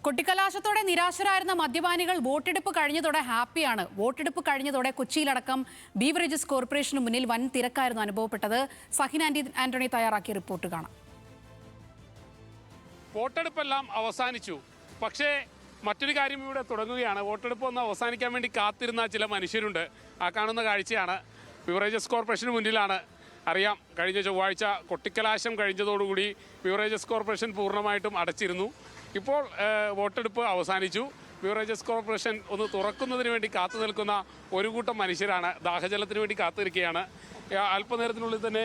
കൊട്ടിക്കലാശത്തോടെ നിരാശരായിരുന്ന മദ്യപാനികൾ വോട്ടെടുപ്പ് കഴിഞ്ഞതോടെ ഹാപ്പിയാണ്. വോട്ടെടുപ്പ് കഴിഞ്ഞതോടെ കൊച്ചിയിലടക്കം ബീവറേജസ് കോർപ്പറേഷന് മുന്നിൽ വൻ തിരക്കായിരുന്നു അനുഭവപ്പെട്ടത്. സഹിൻ ആന്റണി തയ്യാറാക്കിയ റിപ്പോർട്ട് കാണാം. വോട്ടെടുപ്പെല്ലാം അവസാനിച്ചു. പക്ഷേ മറ്റൊരു കാര്യം ഇവിടെ തുടങ്ങുകയാണ്. വോട്ടെടുപ്പ് ഒന്ന് അവസാനിക്കാൻ വേണ്ടി കാത്തിരുന്ന ചില മനുഷ്യരുണ്ട്. ആ കാണുന്ന കാഴ്ചയാണ്. ബീവറേജസ് കോർപ്പറേഷന് മുന്നിലാണ്. അറിയാം, കഴിഞ്ഞ ചൊവ്വാഴ്ച കൊട്ടിക്കലാശം കഴിഞ്ഞതോടുകൂടി ബീവറേജസ് കോർപ്പറേഷൻ പൂർണ്ണമായിട്ടും അടച്ചിരുന്നു. ഇപ്പോൾ വോട്ടെടുപ്പ് അവസാനിച്ചു. ബീവറേജസ് കോർപ്പറേഷൻ ഒന്ന് തുറക്കുന്നതിന് വേണ്ടി കാത്തു നിൽക്കുന്ന ഒരു കൂട്ടം മനുഷ്യരാണ്. ദാഹജലത്തിന് വേണ്ടി കാത്തു നിൽക്കുകയാണ്. അല്പനേരത്തിനുള്ളിൽ തന്നെ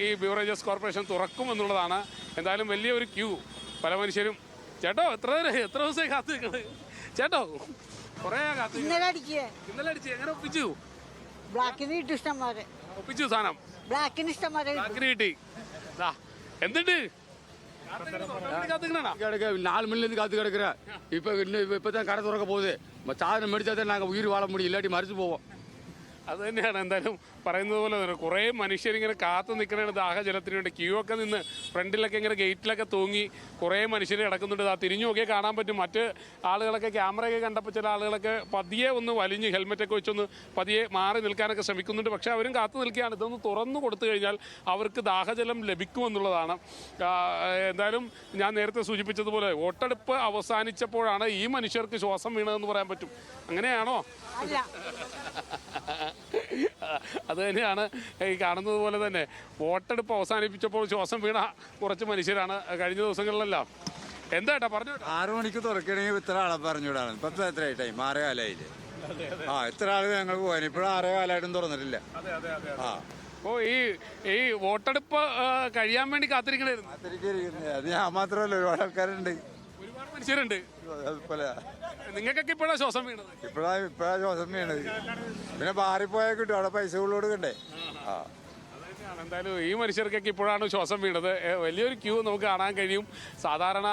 ഈ ബീവറേജസ് കോർപ്പറേഷൻ തുറക്കുമെന്നുള്ളതാണ്. എന്തായാലും വലിയൊരു ക്യൂ. പല മനുഷ്യരും ചേട്ടോ എത്ര ദിവസമായി കാത്തു നിൽക്കുന്നത് ചേട്ടോ? കുറേ കാത്തു. ഇന്നലെ അടിച്ച് എങ്ങനെ ഒപ്പിച്ചു? ഒപ്പിച്ചു സാധനം ബ്ലാക്കിന് കിട്ടി. എന്തുണ്ട് 4 மணிலேருந்து காத்து கிடக்குறேன். இப்போ தான் கடை திறக்க போகுது. சாதனம் மெடிச்சா தான் நாங்கள் உயிர் வாழ முடியும், இல்லாட்டி மறிச்சு போவோம். അത് തന്നെയാണ്. എന്തായാലും പറയുന്നത് പോലെ തന്നെ കുറേ മനുഷ്യരിങ്ങനെ കാത്തു നിൽക്കണതാണ് ദാഹജലത്തിന് വേണ്ടി. ക്യൂ ഒക്കെ നിന്ന് ഫ്രണ്ടിലൊക്കെ ഇങ്ങനെ ഗേറ്റിലൊക്കെ തൂങ്ങി കുറേ മനുഷ്യർ കിടക്കുന്നുണ്ട്. തിരിഞ്ഞു നോക്കിയാൽ കാണാൻ പറ്റും. മറ്റ് ആളുകളൊക്കെ ക്യാമറയൊക്കെ കണ്ടപ്പോൾ ചില ആളുകളൊക്കെ പതിയെ ഒന്ന് വലിഞ്ഞ് ഹെൽമെറ്റൊക്കെ വെച്ചൊന്ന് പതിയെ മാറി നിൽക്കാനൊക്കെ ശ്രമിക്കുന്നുണ്ട്. പക്ഷേ അവരും കാത്തു നിൽക്കുകയാണ്. ഇതൊന്ന് തുറന്നു കൊടുത്തു കഴിഞ്ഞാൽ അവർക്ക് ദാഹജലം ലഭിക്കുമെന്നുള്ളതാണ്. എന്തായാലും ഞാൻ നേരത്തെ സൂചിപ്പിച്ചതുപോലെ വോട്ടെടുപ്പ് അവസാനിച്ചപ്പോഴാണ് ഈ മനുഷ്യർക്ക് ശ്വാസം വീണതെന്ന് പറയാൻ പറ്റും. അങ്ങനെയാണോ? അത് തന്നെയാണ് ഈ കാണുന്നത് പോലെ തന്നെ. വോട്ടെടുപ്പ് അവസാനിപ്പിച്ചപ്പോൾ ശ്വാസം വീണ കുറച്ച് മനുഷ്യരാണ് കഴിഞ്ഞ ദിവസങ്ങളിലെല്ലാം. എന്താ പറഞ്ഞു? 6 മണിക്ക് തുറക്കണമെങ്കിൽ ഇത്ര ആളെ പറഞ്ഞുവിടാണ്. ഇപ്പം എത്രയായി ടൈം? 6 കാലമായില്ലേ? ഇത്ര ആൾ ഞങ്ങൾക്ക് പോകാൻ ഇപ്പോഴും 6 കാലമായിട്ടും തുറന്നിട്ടില്ല. അപ്പോൾ ഈ വോട്ടെടുപ്പ് കഴിയാൻ വേണ്ടി കാത്തിരിക്കണായിരുന്നു. അത് ഞാൻ മാത്രമല്ല, ഒരുപാട് ആൾക്കാരുണ്ട്, ഒരുപാട് മനുഷ്യരുണ്ട്. നിങ്ങൾക്കൊക്കെ ഇപ്പോഴാണ് ശ്വാസം വീണത്? ഇപ്പോഴാ ശ്വാസം വീണത്. പിന്നെ ബാറിൽ പോയാൽ കിട്ടും, അവിടെ പൈസ കൊടുക്കണ്ടേ. എന്തായാലും ഈ മനുഷ്യർക്കൊക്കെ ഇപ്പോഴാണ് ശ്വാസം വീണത്. വലിയൊരു ക്യൂ നമുക്ക് കാണാൻ കഴിയും. സാധാരണ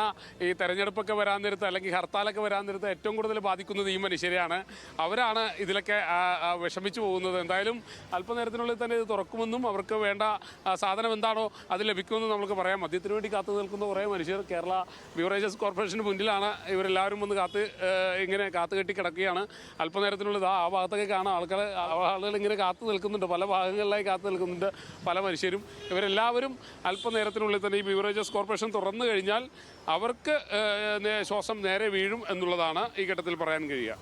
ഈ തെരഞ്ഞെടുപ്പൊക്കെ വരാൻ നേരത്ത് അല്ലെങ്കിൽ ഹർത്താലൊക്കെ വരാൻ നേരത്ത് ഏറ്റവും കൂടുതൽ ബാധിക്കുന്നത് ഈ മനുഷ്യരെയാണ്. അവരാണ് ഇതിലൊക്കെ വിഷമിച്ചു പോകുന്നത്. എന്തായാലും അല്പനേരത്തിനുള്ളിൽ തന്നെ ഇത് തുറക്കുമെന്നും അവർക്ക് വേണ്ട സാധനം എന്താണോ അത് ലഭിക്കുമെന്നും നമുക്ക് പറയാം. മദ്യത്തിന് വേണ്ടി കാത്തു നിൽക്കുന്ന കുറേ മനുഷ്യർ കേരള ബീവറേജസ് കോർപ്പറേഷന് മുന്നിലാണ്. ഇവരെല്ലാവരും ഒന്ന് ഇങ്ങനെ കാത്തുകെട്ടി കിടക്കുകയാണ്. അല്പനേരത്തിനുള്ളിൽ ആ ഭാഗത്തൊക്കെ കാണാം ആളുകൾ ഇങ്ങനെ കാത്തു നിൽക്കുന്നുണ്ട്. പല ഭാഗങ്ങളിലായി കാത്തു നിൽക്കുന്നുണ്ട് പല മനുഷ്യരും. ഇവരെല്ലാവരും അല്പനേരത്തിനുള്ളിൽ തന്നെ ഈ ബീവറേജസ് കോർപ്പറേഷൻ തുറന്നു കഴിഞ്ഞാൽ അവർക്ക് ശ്വാസം നേരെ വീഴും എന്നുള്ളതാണ് ഈ ഘട്ടത്തിൽ പറയാൻ കഴിയുക.